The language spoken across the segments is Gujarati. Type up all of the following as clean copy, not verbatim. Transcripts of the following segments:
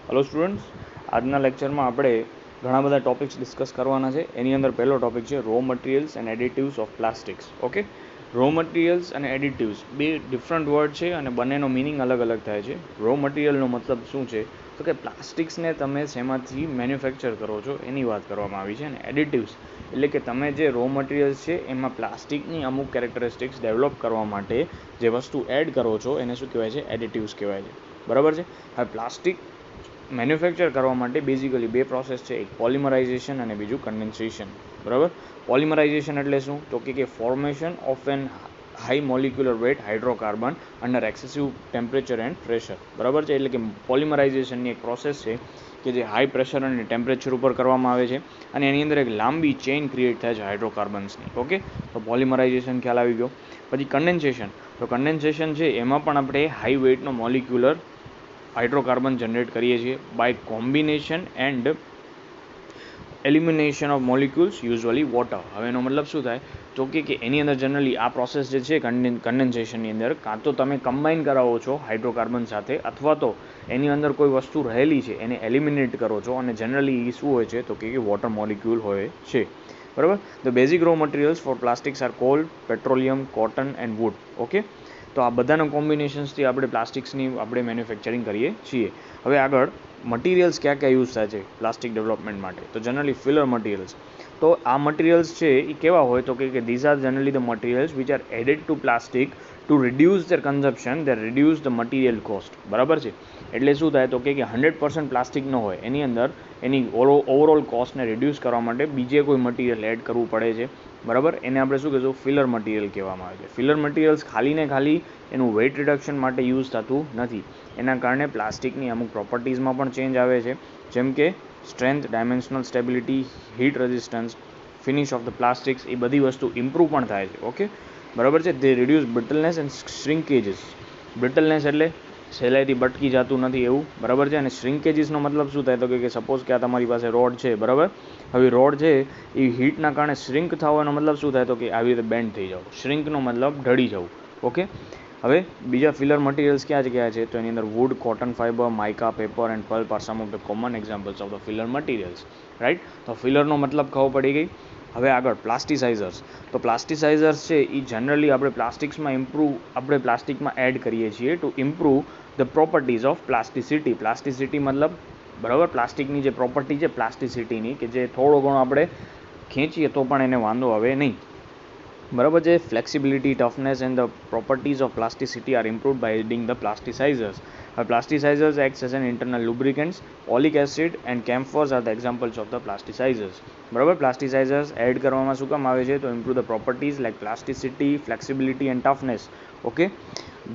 હેલો સ્ટુડન્ટ્સ, આજના લેક્ચરમાં આપણે ઘણા બધા ટોપિક્સ ડિસ્કસ કરવાના છે. એની અંદર પહેલો ટોપિક છે raw materials and additives of plastics. Okay, raw materials અને એડિટિવ્સ બે ડિફરન્ટ વર્ડ છે અને બંનેનો મિનિંગ અલગ અલગ થાય છે. રો મટીરિયલનો મતલબ શું છે તો કે પ્લાસ્ટિક્સને તમે શેમાંથી મેન્યુફેક્ચર કરો છો એની વાત કરવામાં આવી છે. અને એડિટિવ્સ એટલે કે તમે જે રો મટીરિયલ્સ છે એમાં પ્લાસ્ટિકની અમુક કેરેક્ટરિસ્ટિક્સ ડેવલપ કરવા માટે જે વસ્તુ એડ કરો છો એને શું કહેવાય છે? એડિટિવ્સ કહેવાય છે. બરાબર છે. હવે પ્લાસ્ટિક મેન્યુફેક્ચર કરવા માટે બેઝિકલી બે પ્રોસેસ છે, એક પોલિમરાઇઝેશન અને બીજું કન્ડેન્સેશન. બરાબર. પોલિમરાઇઝેશન એટલે શું તો કે formation of an high molecular weight hydrocarbon under excessive temperature and pressure. બરાબર છે. એટલે કે પોલિમરાઇઝેશનની એક પ્રોસેસ છે કે જે હાઈ પ્રેશર અને ટેમ્પરેચર ઉપર કરવામાં આવે છે અને એની અંદર એક લાંબી ચેઇન ક્રિએટ થાય છે હાઇડ્રોકાર્બન્સની. ઓકે, તો પોલિમરાઇઝેશન ખ્યાલ આવી ગયો. પછી કન્ડેન્સેશન. તો કન્ડેન્સેશન છે એમાં પણ આપણે હાઈ વેટનો મોલિક્યુલર હાઇડ્રોકાર્બન જનરેટ કરીએ છીએ by combination and elimination of molecules usually water. હવે એનો મતલબ શું થાય તો કે એની અંદર જનરલી આ પ્રોસેસ જે છે કન્ડેન્સેશનની અંદર કાં તો તમે કમ્બાઇન કરાવો છો હાઇડ્રોકાર્બન સાથે અથવા તો એની અંદર કોઈ વસ્તુ રહેલી છે એને એલિમિનેટ કરો છો અને જનરલી એ શું હોય છે તો કે વોટર મોલિક્યુલ હોય છે. બરાબર. The basic raw materials for plastics are coal, petroleum, cotton and wood. Okay, તો આ બધાના કોમ્બિનેશન્સથી આપણે પ્લાસ્ટિક્સની આપણે મેન્યુફેક્ચરિંગ કરીએ છીએ. હવે આગળ મટીરિયલ્સ ક્યાં ક્યાં યુઝ થાય છે પ્લાસ્ટિક ડેવલપમેન્ટ માટે? તો જનરલી ફિલર મટીરિયલ્સ. તો આ મટીરિયલ્સ છે એ કેવા હોય તો કે these are generally the materials which are added to plastic to reduce their consumption, their reduce the material cost. બરાબર છે. એટલે શું થાય તો કે 100% પ્લાસ્ટિક ન હોય એની અંદર એની ઓવરઓલ કોસ્ટને રિડ્યુસ કરવા માટે બીજે કોઈ મટીરિયલ એડ કરવું પડે છે. બરાબર. એને આપણે શું કહીશું? ફિલર મટીરિયલ કહેવામાં આવે છે. ફિલર મટીરિયલ્સ ખાલી ને ખાલી એનું વેઇટ રિડક્શન માટે યુઝ થતું નથી, એના કારણે પ્લાસ્ટિકની અમુક પ્રોપર્ટીઝમાં પણ ચેન્જ આવે છે, જેમ કે strength, dimensional stability, heat resistance, finish of the plastics, એ બધી વસ્તુ ઇમ્પ્રૂવ પણ થાય છે. ઓકે, બરાબર છે. દે રિડ્યુસ બ્રિટલનેસ એન્ડ શ્રિંકેજીસ. બ્રિટલનેસ એટલે સહેલાઈથી બટકી જતું નથી એવું. બરાબર છે. અને શ્રિંકેજીસનો મતલબ શું થાય તો કે સપોઝ કે આ તમારી પાસે રોડ છે. બરાબર. હવે રોડ છે એ હીટના કારણે શ્રિંક થવાનો મતલબ શું થાય તો કે આવી રીતે બેન્ડ થઈ જાવ. શ્રિંકનો મતલબ ઢળી જવું. ઓકે, હવે બીજા ફિલર મટીરિયલ્સ ક્યાં છે તો એની અંદર wood, cotton fibre, mica, paper and pulp are some of the common examples of the filler materials. Right. તો ફિલરનો મતલબ ખબર પડી ગઈ. હવે આગળ પ્લાસ્ટિસાઇઝર્સ. તો પ્લાસ્ટિસાઇઝર્સ છે એ જનરલી આપણે આપણે પ્લાસ્ટિકમાં એડ કરીએ છીએ to improve the properties of plasticity. Plasticity મતલબ બરાબર પ્લાસ્ટિકની જે પ્રોપર્ટી છે પ્લાસ્ટિસિટીની કે જે થોડો ઘણો આપણે ખેંચીએ તો પણ એને વાંધો આવે નહીં. બરાબર છે. Flexibility, toughness and the properties of plasticity are improved by adding the plasticizers. Plasticizers acts as an internal lubricants. Oleic acid and camphors are the examples of the plasticizers. બરાબર. પ્લાસ્ટિસાઇઝર્સ એડ કરવામાં શું કામ આવે છે તો improve the properties like plasticity, flexibility and toughness. Okay.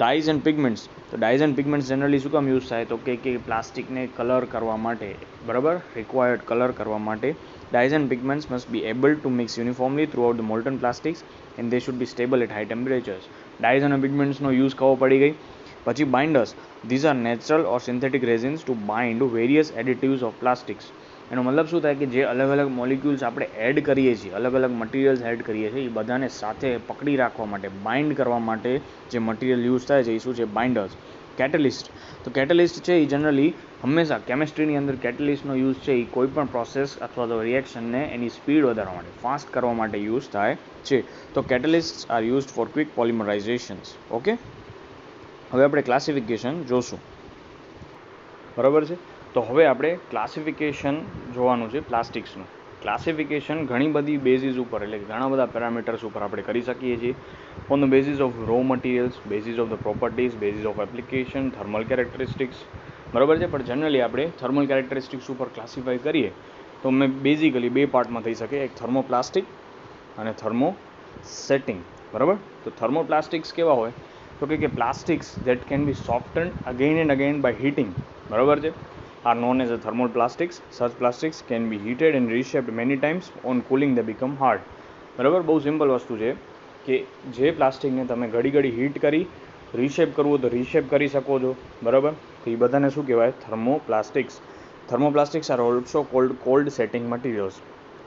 Dyes and pigments. તો ડાઇઝ એન્ડ પિગમેન્ટ્સ જનરલી શું કામ યુઝ થાય તો કે પ્લાસ્ટિકને કલર કરવા માટે. બરાબર. રિક્વાયર્ડ કલર કરવા માટે dyes and pigments must be able to mix uniformly throughout the molten plastics and they should be stable at high temperatures. Dyes and pigments નો યુઝ ખબર પડી ગઈ. પછી બાઇન્ડર્સ. These are natural or synthetic resins to bind various additives of plastics. એનો મતલબ શું થાય કે જે અલગ અલગ મોલિક્યુલ્સ આપણે એડ કરીએ છીએ, અલગ અલગ મટીરિયલ્સ એડ કરીએ છીએ, એ બધાને સાથે પકડી રાખવા માટે, બાઇન્ડ કરવા માટે જે મટીરિયલ યુઝ થાય છે એ શું છે? બાઇન્ડર્સ. કેટેલિસ્ટ. તો કેટેલિસ્ટ છે એ જનરલી હંમેશા કેમિસ્ટ્રીની અંદર કેટેલિસ્ટનો યુઝ છે એ કોઈ પણ પ્રોસેસ અથવા તો રિએક્શનને એની સ્પીડ વધારવા માટે, ફાસ્ટ કરવા માટે યુઝ થાય છે. તો catalyst are used for quick polymerizations. Okay, હવે આપણે ક્લાસિફિકેશન જોશું. બરાબર છે. તો હવે આપણે ક્લાસિફિકેશન જોવાનું છે પ્લાસ્ટિક્સનું. ક્લાસિફિકેશન ઘણી બધી બેઝિસ ઉપર એટલે ઘણા બધા પેરામીટર્સ ઉપર આપણે કરી શકીએ છીએ. On the basis of raw materials, basis of the properties, basis of application, thermal characteristics. બરાબર છે. પણ જનરલી આપણે થર્મલ કેરેક્ટરિસ્ટિક્સ ઉપર ક્લાસિફાઈ કરીએ તો મેં બેઝિકલી બે પાર્ટમાં થઈ શકે, એક થર્મોપ્લાસ્ટિક અને થર્મો સેટિંગ. બરાબર. તો થર્મોપ્લાસ્ટિક્સ કેવા હોય તો કે plastics that can be softened again and again by heating. બરાબર છે. are known as a thermal plastics. Such plastics can be heated and reshaped many times. On cooling they become hard. બરાબર. બહુ સિમ્પલ વસ્તુ છે કે જે પ્લાસ્ટિકને તમે ઘડી હીટ કરી રીશેપ કરવું તો રીશેપ કરી શકો છો. બરાબર. તો એ બધાને શું કહેવાય? થર્મોપ્લાસ્ટિક્સ. Thermoplastics are also called cold setting materials.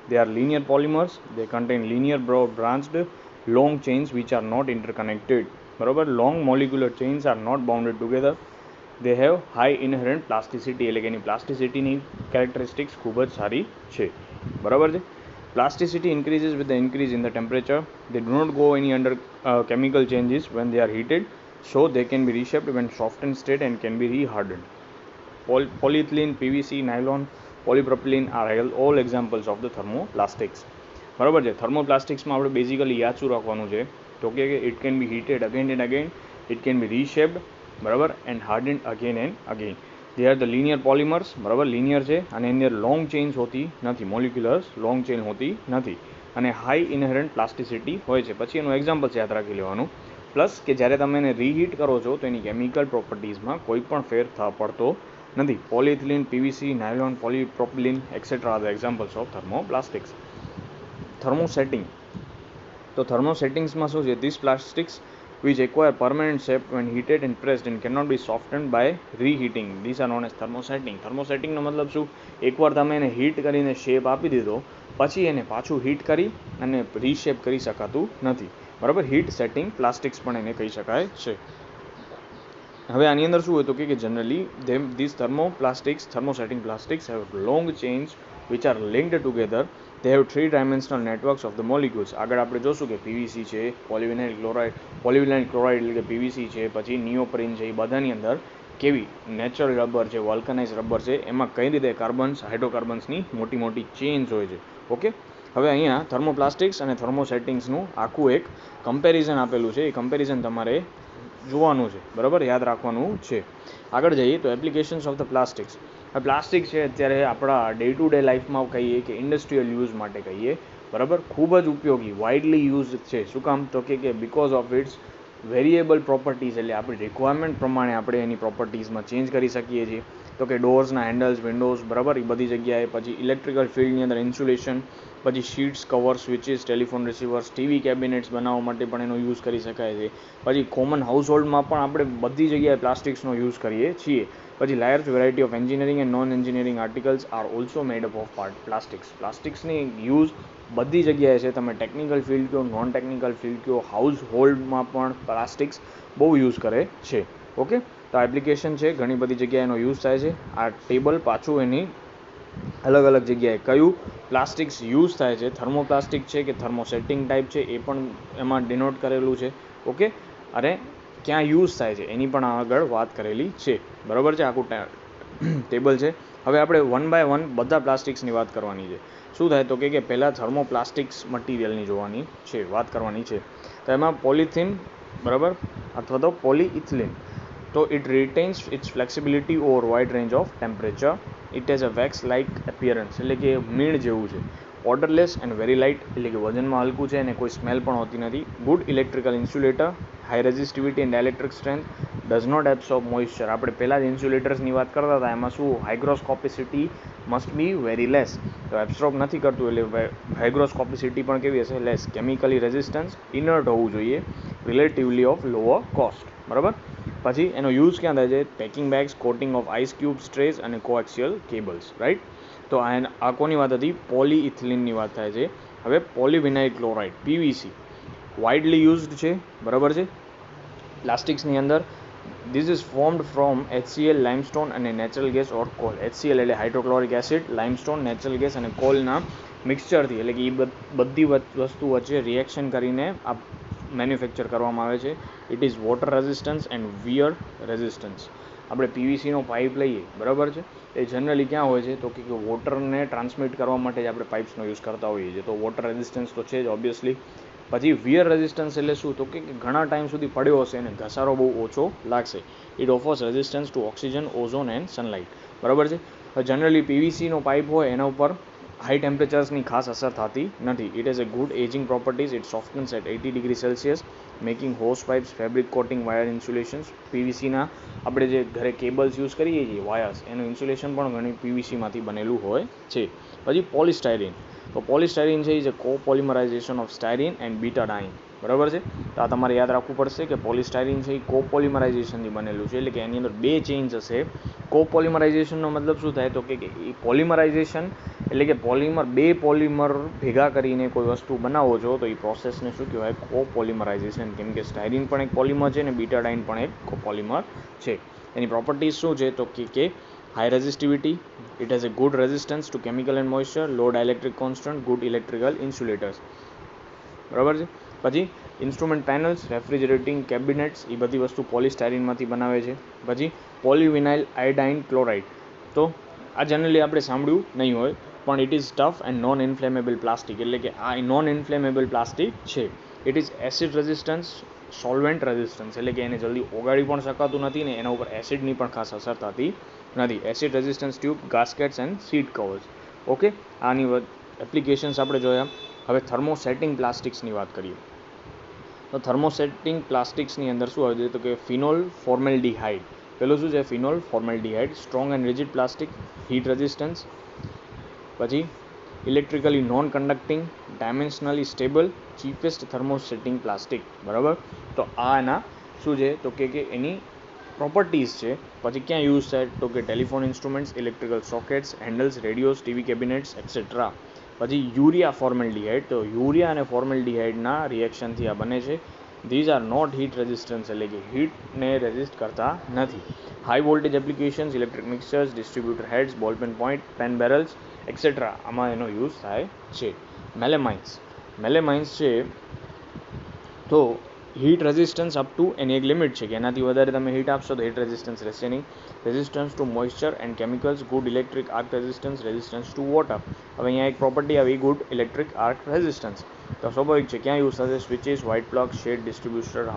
They are linear polymers. They contain linear branched long chains which are not interconnected. બરાબર. Long molecular chains are not bounded together. They have high inherent plasticity, એટલે કે એની પ્લાસ્ટિસિટીની કેરેક્ટરિસ્ટિક્સ ખૂબ જ સારી છે. બરાબર છે. Plasticity increases with the increase in the temperature. They do not go any under chemical changes when they are heated, so they can be reshaped when softened state and can be rehardened. Polyethylene, PVC, nylon, polypropylene are all examples of the thermoplastics. બરાબર છે. થર્મોપ્લાસ્ટિક્સમાં આપણે બેઝિકલી યાદ શું રાખવાનું છે તો કે it can be heated again and again, it can be reshaped, બરાબર, and hardened again and again. They are the linear polymers, બરાબર, લિનિયર છે અને એની અંદર લોંગ ચેન્જ હોતી નથી, મોલિક્યુલર્સ લોંગ ચેન હોતી નથી અને હાઈ ઇનહેરન્ટ પ્લાસ્ટિસિટી હોય છે. પછી એનું એક્ઝામ્પલ્સ યાદ રાખી લેવાનું. પ્લસ કે જ્યારે તમે એને રીહીટ કરો છો તો એની કેમિકલ પ્રોપર્ટીઝમાં કોઈ પણ ફેર પડતો નથી. Polyethylene, PVC, nylon, polypropylene etcetera are the examples of thermoplastics. Thermosetting, તો થર્મોસેટિંગ્સમાં શું છે? This plastics which acquire permanent shape when heated and pressed and cannot be softened by reheating. These are known as thermosetting. થર્મોસેટિંગનો મતલબ શું? એકવાર તમે એને હીટ કરીને શેપ આપી દીધો પછી એને પાછું હીટ કરી અને રીશેપ કરી શકાતું નથી, બરાબર. હીટ સેટિંગ પ્લાસ્ટિક્સ પણ એને કહી શકાય છે. હવે આની અંદર શું હોય તો કે generally this thermosetting plastics have long chains which are linked together. They have 3-dimensional networks of the molecules. આગળ આપણે જોશું કે પીવીસી છે, પોલિવિનાઇલ ક્લોરાઇડ એટલે કે પીવીસી છે, પછી નિયોપ્રીન છે, એ બધાની અંદર કેવી નેચરલ રબર છે, વોલ્કનાઇઝ રબર છે, એમાં કઈ રીતે હાઇડ્રોકાર્બન્સની મોટી મોટી ચેન્સ હોય છે. ઓકે. હવે અહીંયા થર્મોપ્લાસ્ટિક્સ અને થર્મોસેટિંગ્સનું આખું એક કમ્પેરિઝન આપેલું છે. એ કમ્પેરિઝન તમારે જોવાનું છે, બરાબર, યાદ રાખવાનું છે. આગળ જઈએ તો applications of the plastics. Plastic છે અત્યારે આપણા ડે ટુ ડે લાઈફમાં કહીએ કે ઇન્ડસ્ટ્રીયલ યુઝ માટે કહીએ, બરાબર, ખૂબ જ ઉપયોગી, વાઇડલી યુઝ છે. શું કામ તો કે because of its variable properties, એટલે આપણી રિક્વાયરમેન્ટ પ્રમાણે આપણે એની પ્રોપર્ટીઝમાં ચેન્જ કરી શકીએ છીએ. તો કે ડોર્સના હેન્ડલ્સ, વિન્ડોઝ, બરાબર, એ બધી જગ્યાએ. પછી ઇલેક્ટ્રિકલ ફિલ્ડની અંદર ઇન્સ્યુલેશન, પછી sheets, cover, switches, telephone receivers, TV cabinets બનાવવા માટે પણ એનો યુઝ કરી શકાય છે. પછી કોમન હાઉસહોલ્ડમાં પણ આપણે બધી જગ્યાએ પ્લાસ્ટિક્સનો યુઝ કરીએ છીએ. પછી large variety of engineering and non engineering articles are also made up of plastics. પ્લાસ્ટિક્સની યુઝ બધી જગ્યાએ છે. તમે ટેકનિકલ ફિલ્ડ કહો, નોન ટેકનિકલ ફિલ્ડ કહો, હાઉસ હોલ્ડમાં પણ પ્લાસ્ટિક્સ બહુ યુઝ કરે છે. ઓકે. તો આ એપ્લિકેશન છે, ઘણી બધી જગ્યાએ એનો યુઝ થાય છે. આ ટેબલ પાછું એની અલગ અલગ જગ્યાએ કયું પ્લાસ્ટિક્સ યુઝ થાય છે, થર્મોપ્લાસ્ટિક છે કે થર્મોસેટિંગ ટાઈપ છે, એ પણ એમાં ડિનોટ કરેલું છે. ઓકે. અને ક્યાં યુઝ થાય છે એની પણ આગળ વાત કરેલી છે, બરાબર છે. આખું ટેબલ છે. હવે આપણે 1 by 1 બધા પ્લાસ્ટિક્સની વાત કરવાની છે. શું થાય તો કે પહેલાં થર્મોપ્લાસ્ટિક્સ મટીરિયલની જોવાની છે, વાત કરવાની છે. તો એમાં પોલિથીન, બરાબર, અથવા તો પોલીઇથિલિન. તો it retains its flexibility over wide range of temperature. It has a wax like appearance, એટલે કે મીણ જેવું છે. ઓર્ડરલેસ એન્ડ વેરી લાઇટ, એટલે કે વજનમાં હલકું છે અને કોઈ સ્મેલ પણ હોતી નથી. Good electrical insulator, high resistivity and electric strength, does not absorb moisture. આપણે પહેલાં જ ઇન્સ્યુલેટર્સની વાત કરતા હતા, એમાં શું hygroscopicity must be very less, તો એબ્સોર્બ નથી કરતું, એટલે હાઇગ્રોસ્કોપિસિટી પણ કેવી હશે? લેસ. કેમિકલી રેઝિસ્ટન્સ, ઇનર્ટ હોવું જોઈએ, રિલેટિવલી ઓફ લોઅર કોસ્ટ, બરાબર. પછી એનો યુઝ ક્યાં થાય છે? Packing bags, coating of ice cubes, trays અને કોએક્સિયલ કેબલ્સ, રાઈટ. તો આ કોની વાત હતી? પોલીઇથિલિનની વાત થાય છે. હવે polyvinyl chloride, PVC, widely used છે, બરાબર છે, પ્લાસ્ટિક્સની અંદર. This is formed from HCl, limestone અને નેચરલ ગેસ ઓર કોલ. HCl એટલે hydrochloric acid, limestone natural gas અને કોલના મિક્સચરથી, એટલે કે એ બધી વસ્તુ વચ્ચે રિએક્શન કરીને આ મેન્યુફેક્ચર કરવામાં આવે છે. It is water resistance and wear resistance. આપણે પીવીસીનો પાઇપ લઈએ, બરાબર છે, એ જનરલી ક્યાં હોય છે તો કે વોટરને ટ્રાન્સમિટ કરવા માટે જ આપણે પાઇપ્સનો યુઝ કરતા હોઈએ છીએ. તો વોટર રેઝિસ્ટન્સ તો છે જ ઓબ્વિયસલી. પછી વિયર રેઝિસ્ટન્સ એટલે શું તો કે ઘણા ટાઈમ સુધી પડ્યો હશે અને ઘસારો બહુ ઓછો લાગશે. It offers resistance to oxygen, ozone and sunlight, બરાબર છે. જનરલી પીવીસીનો પાઇપ હોય એના ઉપર હાઈ ટેમ્પરેચર્સની ખાસ અસર થતી નથી. It has a good aging properties. It softens at 80 degree Celsius, making hose pipes, fabric coating, wire insulations. પીવીસીના આપણે જે ઘરે કેબલ્સ યુઝ કરીએ છીએ, વાયર્સ, એનું ઇન્સ્યુલેશન પણ ઘણી પીવીસીમાંથી બનેલું હોય છે. પછી પોલિસ્ટાયરીન. તો પોલિસ્ટાયરીન છે is a copolymerization of styrene and butadiene, બરાબર છે. તો આ તમારે યાદ રાખવું પડશે કે પોલિસ્ટાયરીન છે એ કોપોલિમરાઇઝેશનથી બનેલું છે, એટલે કે એની અંદર 2 ચેન્જ હશે. કોપોલિમરાઇઝેશનનો મતલબ શું થાય તો કે એ પોલિમરાઇઝેશન એટલે કે બે પોલિમર ભેગા કરીને કોઈ વસ્તુ બનાવો છો તો એ પ્રોસેસને શું કહેવાય? કોપોલિમરાઇઝેશન. કેમ કે સ્ટાયરીન પણ એક પોલિમર છે અને બીટાડાઇન પણ એક પોલિમર છે. એની પ્રોપર્ટીઝ શું છે તો કે high resistivity, it has a good resistance to chemical and moisture, low dielectric constant, good electrical insulators. બરાબર છે. પછી ઇન્સ્ટ્રુમેન્ટ પેનલ્સ, રેફ્રિજરેટિંગ કેબિનેટ્સ, એ બધી વસ્તુ પોલિસ્ટાયરીનમાંથી બનાવે છે. પછી પોલીવિનાઇલ આયોડાઇન ક્લોરાઇડ, તો આ જનરલી આપણે સાંભળ્યું નહીં હોય, પણ it is tough and non inflammable plastic, એટલે કે આ નોન ઇન્ફ્લેમેબલ પ્લાસ્ટિક છે. It is acid resistance, solvent resistance, એટલે કે એને જલ્દી ઓગાળી પણ શકાતું નથી ને એના ઉપર એસિડની પણ ખાસ અસર થતી નથી. Acid resistance tube, gaskets and seat covers. Okay, આની એપ્લિકેશન્સ આપણે જોયા. હવે થર્મોસેટિંગ પ્લાસ્ટિક્સની વાત કરીએ તો થર્મોસેટિંગ પ્લાસ્ટિક્સની અંદર શું આવે છે તો કે ફિનોલ ફોર્મેલ્ડિહાઇડ. પેલું શું છે? Phenol formaldehyde, strong and rigid plastic, heat resistance. પછી electrically non conducting, dimensionally stable, cheapest thermosetting plastic. બરાબર, તો આ એના શું છે તો કે એની પ્રોપર્ટીઝ છે. પછી ક્યાં યુઝ થાય તો કે telephone instruments, electrical sockets, handles, radios, TV cabinets etcetera. પછી યુરિયા ફોર્મેલ્ડિહાઇડ, તો યુરિયા અને ફોર્મેલ્ડિહાઇડના રિએક્શનથી આ બને છે. These are not heat resistance, એટલે કે હીટને રેઝિસ્ટ કરતા નથી. High voltage applications, electric mixers, distributor heads, ball pen point, pen barrels etcetera, આમાં એનો યુઝ થાય છે. મેલેમાઇન્સ છે તો હીટ રેઝિસ્ટન્સ અપ ટુ એની એક લિમિટ છે કે એનાથી વધારે તમે હીટ આપશો તો હીટ રેઝિસ્ટન્સ રહેશે નહીં. Resistance to moisture and chemicals, good electric arc resistance, resistance to water. હવે અહીંયા એક પ્રોપર્ટી આવી, ગુડ ઇલેક્ટ્રિક આર્ક રેઝિસ્ટન્સ. તો સ્વાભાવિક છે ક્યાં યુઝ થશે? Switches, white plug, shade, distributor,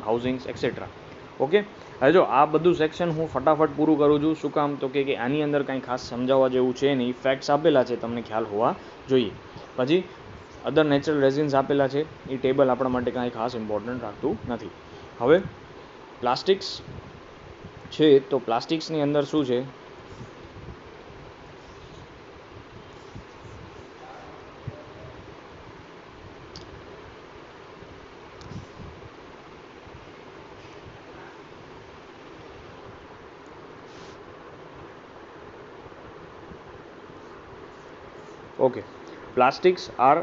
housings etcetera. Okay, હવે જો આ બધું સેક્શન હું ફટાફટ પૂરું કરું છું. શું કામ? તો કે આની અંદર કાંઈ ખાસ સમજાવવા જેવું છે નહીં, ફેક્ટ્સ આપેલા છે, તમને ખ્યાલ હોવા જોઈએ. પછી અધર નેચરલ રેઝિન્સ આપેલા છે, એ ટેબલ આપણા માટે કાંઈ ખાસ ઇમ્પોર્ટન્ટ રાખતું નથી. હવે પ્લાસ્ટિક્સ છે તો પ્લાસ્ટિક્સની અંદર શું છે okay, plastics are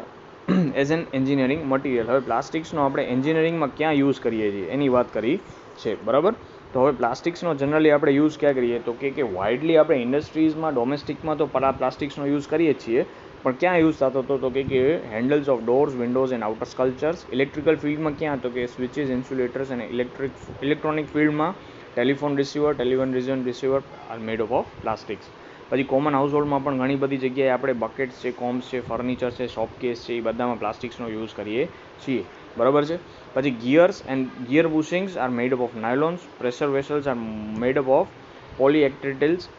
as an engineering material. હવે પ્લાસ્ટિક્સનો આપણે એન્જિનિયરિંગમાં ક્યાં યુઝ કરીએ છીએ એની વાત કરી છે. બરાબર, તો હવે પ્લાસ્ટિક્સનો જનરલી આપણે યુઝ ક્યાં કરીએ તો કે વાઇડલી આપણે ઇન્ડસ્ટ્રીઝમાં, ડોમેસ્ટિકમાં તો પ્લાસ્ટિક્સનો યુઝ કરીએ જ છીએ, પણ ક્યાં યુઝ થતો હતો તો કે handles of doors, Windows and outer sculptures. Electrical ફિલ્ડમાં ક્યાં તો કે સ્વિચીસ, ઇન્સ્યુલેટર્સ અને ઇલેક્ટ્રોનિક ફિલ્ડમાં telephone receiver R made of plastics. પછી કોમન હાઉસહોલ્ડમાં પણ ઘણી બધી જગ્યાએ આપણે બકેટ્સ છે, કોમ્સ છે, ફર્નિચર છે, શોપકેસ છે, એ બધામાં પ્લાસ્ટિક્સનો યુઝ કરીએ છીએ. બરાબર છે. પછી gears and gear bushings are made of nylons, pressure vessels are made of polyacetals,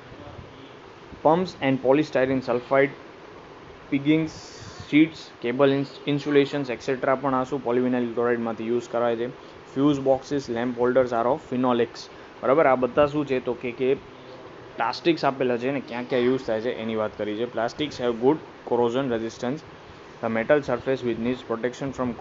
pumps and polystyrene sulphide, piggings, sheets, cable insulations etcetera પણ આ શું પોલીવિનાઇલ ક્લોરાઇડમાંથી યુઝ કરાય છે. Fuse boxes, lamp holders are of phenolics. બરાબર, આ બધા શું છે તો કે પ્લાસ્ટિક્સ આપેલા છે ને ક્યાં ક્યાં યુઝ થાય છે એની વાત કરી છે. Plastics have good corrosion resistance, the metal surface with needs protection from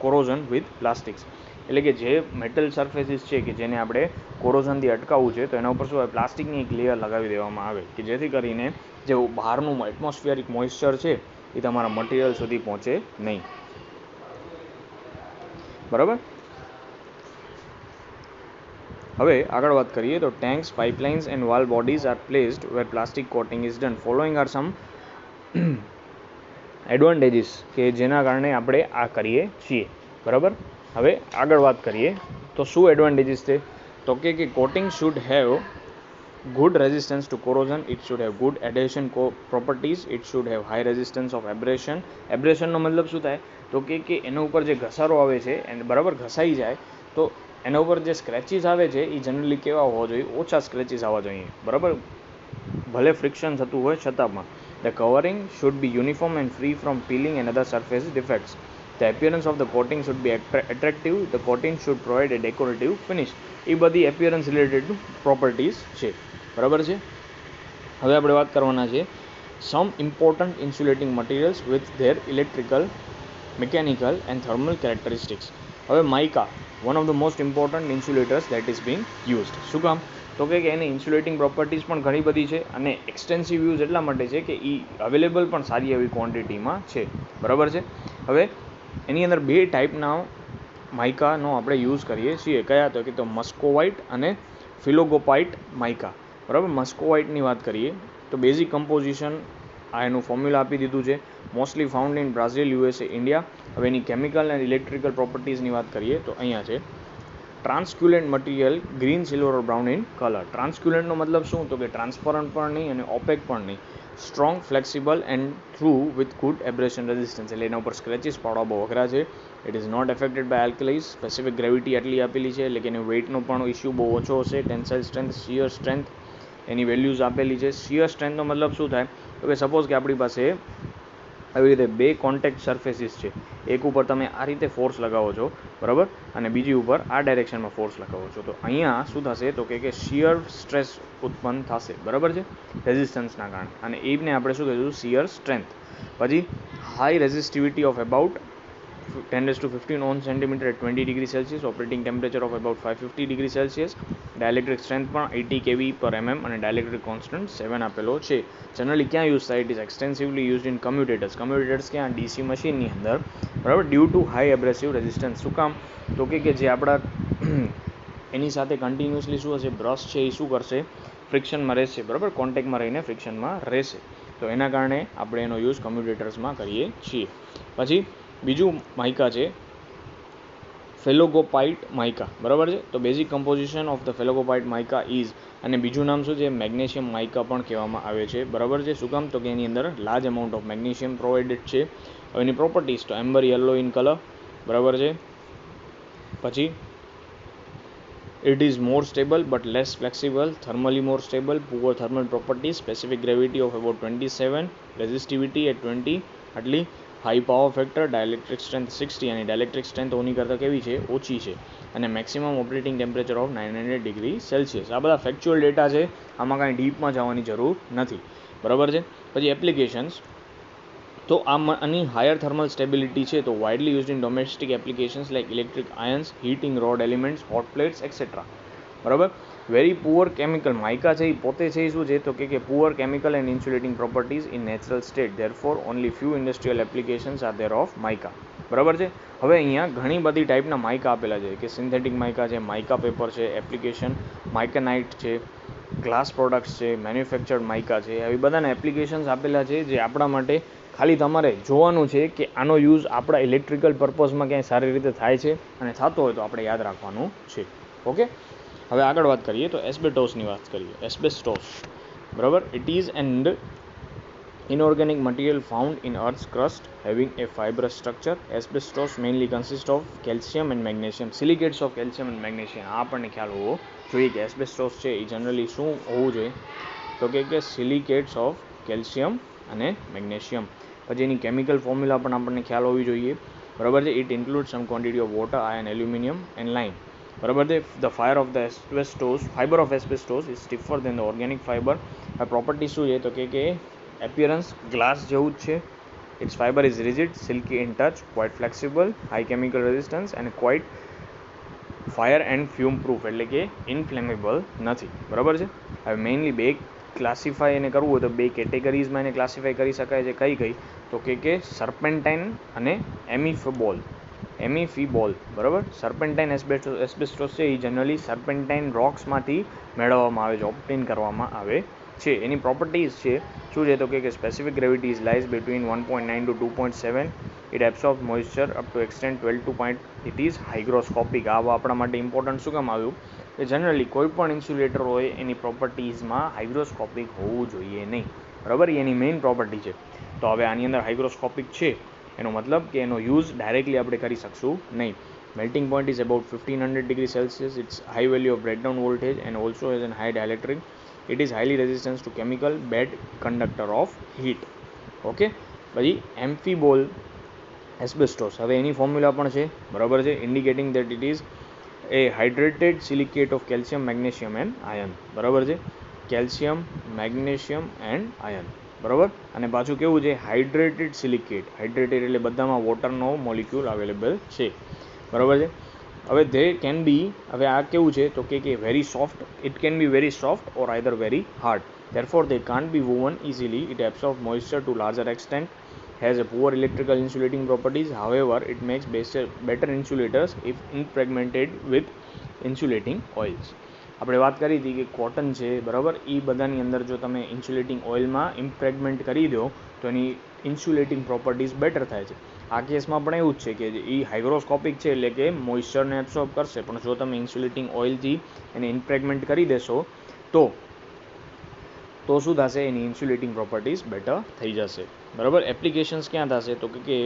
corrosion with plastics. એટલે કે જે મેટલ સરફેસીસ છે કે જેને આપણે કોરોઝનથી અટકાવવું છે તો એના ઉપર શું હોય, પ્લાસ્ટિકની એક લેયર લગાવી દેવામાં આવે કે જેથી કરીને જે બહારનું એટમોસ્ફિયરિક મોઇસ્ચર છે એ તમારા મટીરિયલ સુધી પહોંચે નહીં. બરાબર, હવે આગળ વાત કરીએ તો tanks, pipelines and valve bodies are placed where plastic coating is done. Following are some advantages કે જેના કારણે આપણે આ કરીએ છીએ. બરાબર, હવે આગળ વાત કરીએ તો શું એડવાન્ટેજીસ છે તો કે coating should have good resistance to corrosion, it should have good adhesion properties, it should have high resistance of abrasion. એબ્રેશનનો મતલબ શું થાય તો કે એના ઉપર જે ઘસારો આવે છે એને બરાબર ઘસાઈ જાય તો એના ઉપર જે સ્ક્રેચીસ આવે છે એ જનરલી કેવા હોવા જોઈએ, ઓછા સ્ક્રેચીસ આવવા જોઈએ. બરાબર, ભલે ફ્રિક્શન થતું હોય છતાંમાં. The covering should be uniform and free from peeling and other surface defects. The appearance of the coating should be attractive. The coating should provide a decorative finish. એ બધી એપિયરન્સ રિલેટેડ પ્રોપર્ટીઝ છે. બરાબર છે. હવે આપણે વાત કરવાના છે some important insulating materials with their electrical, mechanical and thermal characteristics. હવે mica one of the most important insulators that is being used. શું કામ તો કે એની ઇન્સ્યુલેટિંગ પ્રોપર્ટીઝ પણ ઘણી બધી છે અને એક્સટેન્સિવ યુઝ એટલા માટે છે કે એ અવેલેબલ પણ સારી એવી ક્વોન્ટિટીમાં છે. બરાબર છે. હવે એની અંદર બે ટાઈપના માઇકાનો આપણે યુઝ કરીએ છીએ. કયા તો કે મસ્કોવાઇટ અને ફિલોગોપાઇટ માઇકા, બરાબર. મસ્કોવાઇટની વાત કરીએ તો બેઝિક કમ્પોઝિશન આ એનું ફોર્મ્યુલા આપી દીધું છે. Mostly found in Brazil, USA, India. હવે એની કેમિકલ એન્ડ ઇલેક્ટ્રિકલ પ્રોપર્ટીઝની વાત કરીએ તો અહીંયા છે translucent material, green, silver or brown in colour. ટ્રાન્સક્યુલેન્ટનો મતલબ શું? તો કે ટ્રાન્સપરન્ટ પણ નહીં અને ઓપેક પણ નહીં. Strong, flexible and through with good abrasion resistance, એટલે એના ઉપર સ્ક્રેચીસ પાડવા બહુ અઘરા છે. It is not affected by alkalis. Specific gravity આટલી આપેલી છે, એટલે કે એની વેઇટનો પણ ઇસ્યુ બહુ ઓછો હશે. ટેન્સાઇલ સ્ટ્રેન્થ, શિયર સ્ટ્રેન્થ એની વેલ્યુઝ આપેલી છે. શિયર સ્ટ્રેન્થનો મતલબ શું થાય? તો કે સપોઝ કે આપણી પાસે આવી રીતે બે કોન્ટેક્ટ સરફેસીસ છે, એક ઉપર તમે આ રીતે ફોર્સ લગાવો છો, બરાબર, અને બીજી ઉપર આ ડાયરેક્શનમાં ફોર્સ લગાવો છો, તો અહીંયા શું થશે? તો કે શિયર સ્ટ્રેસ ઉત્પન્ન થશે, બરાબર છે, રેઝિસ્ટન્સના કારણે, અને એને આપણે શું કહીશું? Shear strength. પછી high resistivity of about 10⁻15 on centimeter at 20 degree Celsius, operating temperature of about 550 degree Celsius. Dielectric strength પણ 80 kV per mm અને ડાયલેક્ટ્રિક કોન્સ્ટન્ટ 7 આપેલો છે. જનરલી ક્યાં યુઝ થાય? It is extensively used in commutators. Commutators ક્યાં? ડીસી મશીનની અંદર, બરાબર. Due to high abrasive resistance. શું કામ? તો કે જે આપણા એની સાથે કન્ટિન્યુઅસલી શું હશે? બ્રશ છે એ શું કરશે? ફ્રિક્શનમાં રહેશે, બરાબર, કોન્ટેક્ટમાં રહીને ફ્રિક્શનમાં રહેશે. તો એના કારણે આપણે એનો યુઝ કમ્યુટેટર્સમાં કરીએ છીએ. પછી બીજું માઇકા છે ફેલોગોપાઇટ માઇકા, બરાબર છે. તો basic composition of the phlogopite mica is, અને બીજું નામ શું છે? મેગ્નેશિયમ માઇકા પણ કહેવામાં આવે છે, બરાબર છે. શું કામ? તો કે એની અંદર large amount of magnesium provided છે. હવે એની પ્રોપર્ટીઝ તો એમ્બર યલો ઇન કલર, બરાબર છે. પછી it is more stable but less flexible, thermally more stable, poor thermal properties, specific gravity of about 27, resistivity at 20 આટલી, high power factor, dielectric strength 60, અને ડાયલેક્ટ્રિક સ્ટ્રેન્થ ઓની કરતાં કેવી છે? ઓછી છે, અને maximum operating temperature of 900 degree Celsius. આ બધા ફેક્ચ્યુઅલ ડેટા છે, આમાં કાંઈ ડીપમાં જવાની જરૂર નથી, બરાબર છે. પછી એપ્લિકેશન્સ, તો આની હાયર થર્મલ સ્ટેબિલિટી છે, તો widely used in domestic applications like electric ions, heating road elements, hot plates et cetera, બરાબર. વેરી પુઅર કેમિકલ માઇકા છે એ પોતે છે એ શું છે? તો કે poor chemical and insulating properties in natural state, therefore only few industrial applications are there of mica, બરાબર છે. હવે અહીંયા ઘણી બધી ટાઈપના માઇકા આપેલા છે, કે સિન્થેટિક માઇકા છે, માઇકા પેપર છે, એપ્લિકેશન માઇકેનાઇટ છે, ગ્લાસ પ્રોડક્ટ્સ છે, મેન્યુફેક્ચર્ડ માઇકા છે, આવી બધાના એપ્લિકેશન્સ આપેલા છે, જે આપણા માટે ખાલી તમારે જોવાનું છે કે આનો યુઝ આપણા ઇલેક્ટ્રિકલ પર્પઝમાં ક્યાંય સારી રીતે થાય છે, અને થતો હોય તો આપણે યાદ રાખવાનું છે. ઓકે, હવે આગળ વાત કરીએ તો એસ્બેસ્ટોસની વાત કરીએ. એસ્બેસ્ટોસ, બરાબર, it is and inorganic material found in earth's crust having a fibrous structure. Asbestos mainly consists of calcium and magnesium, silicates of calcium and magnesium. આ આપણને ખ્યાલ હોવો જોઈએ કે એસ્બેસ્ટોસ છે એ જનરલી શું હોવું જોઈએ? તો કે સિલિકેટ્સ ઓફ કેલ્શિયમ અને મેગ્નેશિયમ. પછી એની કેમિકલ ફોર્મ્યુલા પણ આપણને ખ્યાલ હોવી જોઈએ, બરાબર છે. It include some quantity of water, iron, aluminium and lime, બરાબર છે. The fibre of asbestos is stiffer than the organic fibre. આ પ્રોપર્ટી શું છે? તો કે એપિયરન્સ ગ્લાસ જેવું જ છે. Its fibre is rigid, silky in touch, quite flexible, high chemical resistance and quite fire and fume proof, એટલે કે ઇનફ્લેમેબલ નથી, બરાબર છે. હવે મેઇનલી બે ક્લાસિફાય એને કરવું હોય તો બે કેટેગરીઝમાં એને ક્લાસિફાય કરી શકાય છે. કઈ કઈ? તો કે સર્પેન્ટાઇન અને એમિફીબોલ, બરાબર. સર્પેન્ટાઇન એસ્બેસ્ટોસ છે એ જનરલી સર્પેન્ટાઇન રોક્સમાંથી મેળવવામાં આવે છે, ઓબ્ટેન કરવામાં આવે છે. એની પ્રોપર્ટીઝ છે શું છે? તો કે specific gravity is lies between 1.9 to 2.7. It absorb moisture up to extent 12 to. It is hygroscopic. આ આપણા માટે ઇમ્પોર્ટન્ટ શું કામ આવ્યું? કે જનરલી કોઈ પણ ઇન્સ્યુલેટર હોય એની પ્રોપર્ટીઝમાં હાઇગ્રોસ્કોપિક હોવું જોઈએ નહીં, બરાબર, એની મેઇન પ્રોપર્ટી છે. તો હવે આની અંદર હાઇગ્રોસ્કોપિક છે એનો મતલબ કે એનો યુઝ ડાયરેક્ટલી આપણે કરી શકશું નહીં. Melting point is about 1500 degree Celsius. Its high value of breakdown voltage and also has an high dielectric. It is highly resistance to chemical, bad conductor of heat. Okay, પછી એમ્ફીબોલ એસ્બેસ્ટોસ. હવે એની ફોર્મ્યુલા પણ છે, બરાબર છે, indicating that it is a hydrated silicate of calcium, magnesium and iron, બરાબર છે. કેલ્શિયમ, મેગ્નેશિયમ એન્ડ આયન, બરાબર. અને પાછું કેવું છે? Hydrated silicate. હાઇડ્રેટેડ એટલે બધામાં વોટરનો મોલિક્યુલ અવેલેબલ છે, બરાબર છે. હવે ધે કેન બી, હવે આ કેવું છે? તો કે very soft. It can be very soft or either very hard. Therefore, they can't be woven easily. It absorbs moisture to larger extent, has a poor electrical insulating properties. However, it makes better insulators if impregnated with insulating oils. આપણે વાત કરી હતી કે કોટન છે બરાબર, એ બધાની અંદર જો તમે ઇન્સ્યુલેટિંગ ઓઇલમાં ઇમ્પ્રેગમેન્ટ કરી દો તો એની ઇન્સ્યુલેટિંગ પ્રોપર્ટીઝ બેટર થાય છે. આ કેસમાં પણ એવું જ છે કે એ હાઇગ્રોસ્કોપિક છે, એટલે કે મોઇશ્ચરને એબ્સોર્બ કરશે, પણ જો તમે ઇન્સ્યુલેટિંગ ઓઇલથી એને ઇમ્પ્રેગમેન્ટ કરી દેશો તો શું થશે, એની ઇન્સ્યુલેટિંગ પ્રોપર્ટીઝ બેટર થઈ જશે. બરાબર. એપ્લિકેશન્સ ક્યાં થશે તો કે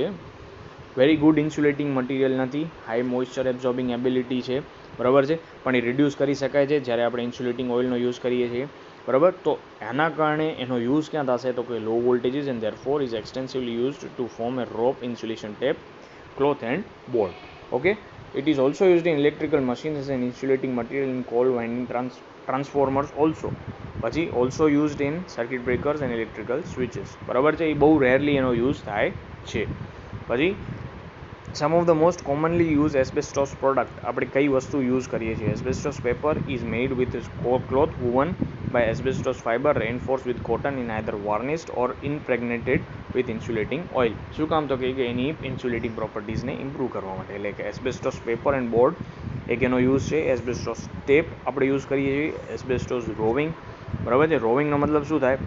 વેરી ગુડ ઇન્સ્યુલેટિંગ મટીરિયલ નથી, હાઈ મોઇશ્ચર એબ્ઝોર્બિંગ એબિલિટી છે બરાબર છે, પણ એ રિડ્યુસ કરી શકાય છે જ્યારે આપણે ઇન્સ્યુલેટિંગ ઓઇલનો યુઝ કરીએ છીએ બરાબર. તો એના કારણે એનો યુઝ ક્યાં થશે તો કે low voltages and therefore is extensively used to form a rope insulation tape, cloth and board. Okay. It is also used in electrical machines as an insulating material in coal winding transformers also. પછી also used in circuit breakers and electrical switches. બરાબર છે, એ બહુ રેરલી એનો યુઝ થાય છે. પછી some of the most commonly use asbestos product, આપણે કઈ વસ્તુ યુઝ કરીએ છીએ. Asbestos paper is made with cloth woven by asbestos fiber reinforced with cotton in either varnished or impregnated with insulating oil. શું કામ તો કે એની ઇન્સ્યુલેટિંગ પ્રોપર્ટીઝને ઇમ્પ્રૂવ કરવા માટે, એટલે કે એસ્બેસ્ટોસ પેપર એન્ડ બોર્ડ એક એનો યુઝ છે. એસ્બેસ્ટોસ ટેપ આપણે યુઝ કરીએ છીએ. એસ્બેસ્ટોસ રોવિંગ બરાબર છે. રોવિંગનો મતલબ શું થાય,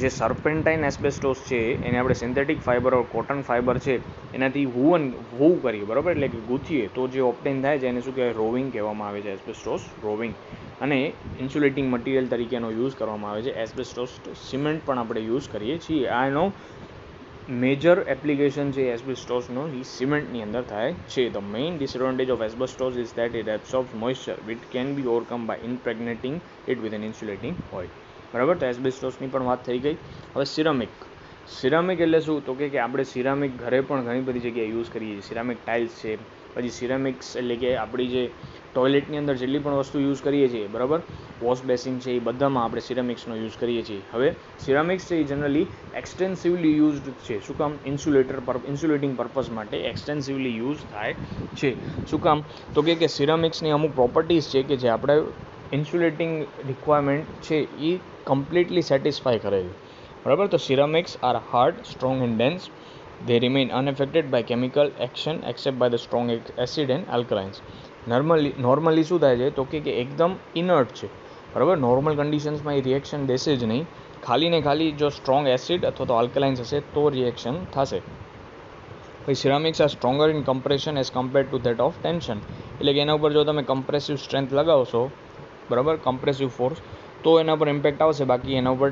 જે સર્પેન્ટાઇન એસ્બેસ્ટોસ છે એને આપણે સિન્થેટિક ફાઇબર ઓર કોટન ફાઇબર છે એનાથી વૂવ કરીએ બરાબર, એટલે કે ગૂંથીએ તો જે ઓપ્ટેન થાય છે એને શું કહેવાય, રોવિંગ કહેવામાં આવે છે. Asbestos rowing. અને ઇન્સ્યુલેટિંગ મટીરિયલ તરીકેનો યુઝ કરવામાં આવે છે. એસ્બેસ્ટોસ સિમેન્ટ પણ આપણે યુઝ કરીએ છીએ. આ એનો મેજર એપ્લિકેશન છે એસ્બેસ્ટોસનો, એ સિમેન્ટની અંદર થાય છે. The main disadvantage of asbestos is that it absorbs moisture which can be overcome by impregnating it with an insulating oil. બરાબર. તો એસ્બેસ્ટોસની પણ વાત થઈ ગઈ. હવે સિરામિક એટલે શું તો કે આપણે સિરામિક ઘરે પણ ઘણી બધી જગ્યાએ યુઝ કરીએ છીએ. સિરામિક ટાઇલ્સ છે, પછી સિરામિક્સ એટલે કે આપણી જે ટોયલેટની અંદર જેટલી પણ વસ્તુ યુઝ કરીએ છીએ બરાબર, વોશ બેસિન છે, એ બધામાં આપણે સિરામિક્સનો યુઝ કરીએ છીએ. હવે સિરામિક્સ છે એ જનરલી એક્સટેન્સિવલી યુઝડ છે. શું કામ? ઇન્સ્યુલેટિંગ પર્પઝ માટે એક્સટેન્સિવલી યુઝ થાય છે. શું કામ તો કે સિરામિક્સની અમુક પ્રોપર્ટીઝ છે કે જે આપણે ઇન્સ્યુલેટિંગ રિક્વાયરમેન્ટ છે એ કમ્પ્લીટલી સેટિસ્ફાય કરે છે બરાબર. તો ceramics are hard, strong and dense. They remain unaffected by chemical action except by the strong acid and alkalines. Normally શું થાય છે તો કે એકદમ ઇનર્ટ છે બરાબર. નોર્મલ કન્ડિશન્સમાં એ રિએક્શન દેશે જ નહીં, ખાલી ને ખાલી જો સ્ટ્રોંગ એસિડ અથવા તો આલ્કલાઇન્સ હશે તો રિએક્શન થશે. પછી ceramics are stronger in compression as compared to that of tension, એટલે કે એના ઉપર જો તમે કમ્પ્રેસિવ સ્ટ્રેન્થ લગાવશો બરાબર, કમ્પ્રેસિવ ફોર્સ, તો એના પર ઇમ્પેક્ટ આવશે. બાકી એના ઉપર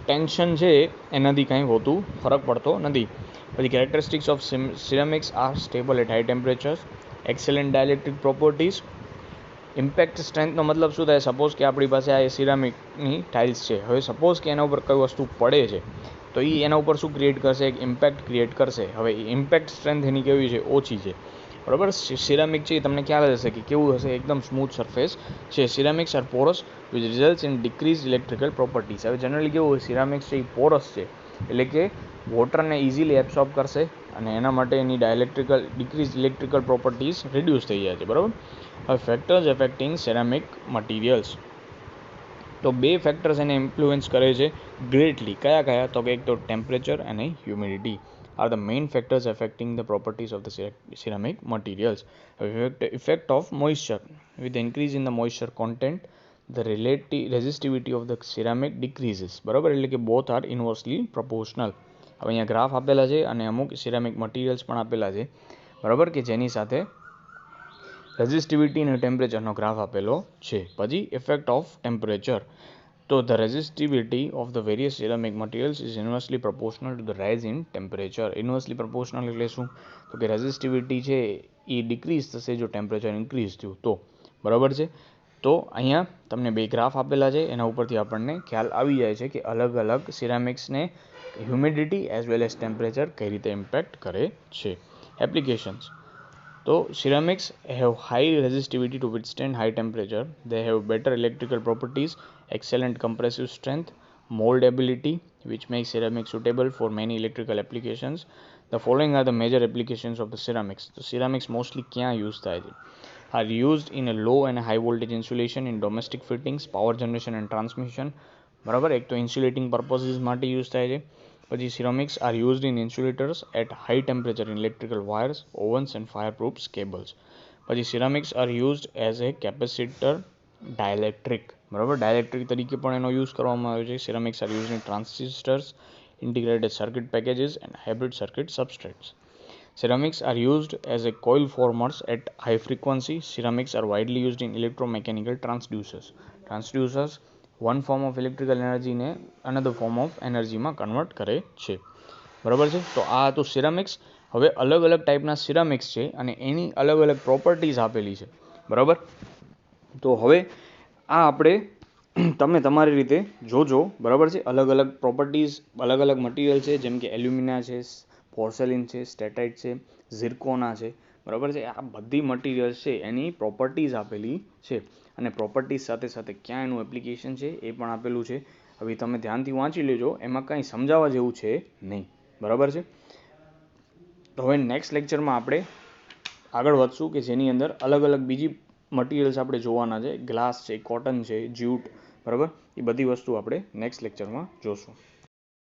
ટેન્શન છે એનાથી કાંઈ હોતું ફરક પડતો નથી. પછી characteristics of ceramics are stable at high temperatures, excellent dielectric properties. Impact સ્ટ્રેન્થનો મતલબ શું થાય, સપોઝ કે આપણી પાસે આ સિરામિકની ટાઇલ્સ છે, હવે સપોઝ કે એના ઉપર કઈ વસ્તુ પડે છે તો એ એના ઉપર શું ક્રિએટ કરશે, એક ઇમ્પેક્ટ ક્રિએટ કરશે. હવે ઇમ્પેક્ટ સ્ટ્રેન્થ એની કેવી છે, ઓછી છે બરાબર. સિરામિક છે એ તમને ખ્યાલ હશે કે કેવું હશે, એકદમ સ્મૂથ સરફેસ છે. Ceramics are porous which results in decrease electrical properties. હવે જનરલી કેવું હોય, સિરામિક્સ છે એ પોરસ છે એટલે કે વોટરને ઇઝીલી એબ્સોર્બ કરશે અને એના માટે એની ડિક્રીઝ ઇલેક્ટ્રિકલ પ્રોપર્ટીઝ રિડ્યુસ થઈ જાય છે બરાબર. હવે ફેક્ટર્સ એફેક્ટિંગ સેરામિક મટીરિયલ્સ, તો બે ફેક્ટર્સ એને ઇન્ફ્લુઅન્સ કરે છે ગ્રેટલી. કયા તો કે એક તો ટેમ્પરેચર અને humidity are the main factors affecting the properties of the ceramic materials. Effect of moisture, with increase in the moisture content the resistivity of the ceramic decreases બરાબર, એટલે કે બોથ આર ઇન્વર્સલી પ્રોપોર્શનલ. હવે અહીંયા ગ્રાફ આપેલા છે અને અમુક સિરામિક મટીરિયલ્સ પણ આપેલા છે બરાબર, કે જેની સાથે રેઝિસ્ટિવિટી અને ટેમ્પરેચરનો ગ્રાફ આપેલો છે. પછી ઇફેક્ટ ઓફ ટેમ્પરેચર, તો the resistivity of the various ceramic materials is inversely proportional to the rise in temperature. Inversely proportional એટલે શું તો કે રેઝિસ્ટિવિટી છે એ ડિક્રીઝ થશે જો ટેમ્પરેચર ઇન્ક્રીઝ થયું તો બરાબર છે. તો અહીંયા તમને બે ગ્રાફ આપેલા છે, એના ઉપરથી આપણને ખ્યાલ આવી જાય છે કે અલગ અલગ સિરામિક્સને humidity as well as temperature કઈ રીતે ઇમ્પેક્ટ કરે છે. એપ્લિકેશન્સ, તો ceramics have high resistivity to withstand high temperature, they have better electrical properties, excellent compressive strength, moldability, which makes ceramics suitable for many electrical applications. The following are the major applications of the ceramics. So ceramics mostly ક્યાં use થાય છે, are used in a low and high voltage insulation in domestic fittings, power generation and transmission બરાબર. એક તો ઇન્સ્યુલેટિંગ પર્પસીસ માટે યુઝ થાય છે. પછી ceramics are used in insulators at high temperature in electrical wires, ovens and fireproofs cables. પછી ceramics are used as a capacitor dielectric, બરાબર, ડાયલેક્ટ્રિક તરીકે પણ એનો યુઝ કરવામાં આવ્યો છે. Ceramics are used in transistors, integrated circuit packages and hybrid circuit substrates. Ceramics are used as a coil formers at high frequency. Ceramics are widely used in electromechanical transducers. Transducers one form of electrical energy ને another form of energy માં કન્વર્ટ કરે છે, બરાબર છે. તો આ તો સિરામિક્સ. હવે અલગ અલગ ટાઈપના સિરામિક્સ છે અને એની અલગ અલગ પ્રોપર્ટીઝ આપેલી છે, બરાબર. તો હવે આ આપણે તમે તમારી રીતે જોજો, બરાબર છે. અલગ અલગ પ્રોપર્ટીઝ, અલગ અલગ મટીરિયલ છે, જેમ કે એલ્યુમિના છે, પોર્સેલિન છે, સ્ટેટાઇટ છે, ઝિર્કોના છે, બરાબર છે. આ બધી મટીરિયલ્સ છે એની પ્રોપર્ટીઝ આપેલી છે અને પ્રોપર્ટીઝ સાથે સાથે ક્યાં એનું એપ્લિકેશન છે એ પણ આપેલું છે. હવે તમે ધ્યાનથી વાંચી લેજો, એમાં કંઈ સમજાવવા જેવું છે નહીં, બરાબર છે. તો હવે નેક્સ્ટ લેક્ચરમાં આપણે આગળ વધશું કે જેની અંદર અલગ અલગ બીજી મટીરિયલ્સ આપણે જોવાના છે. ગ્લાસ છે, કોટન છે, જ્યુટ, બરાબર, એ બધી વસ્તુ આપણે નેક્સ્ટ લેક્ચરમાં જોશું.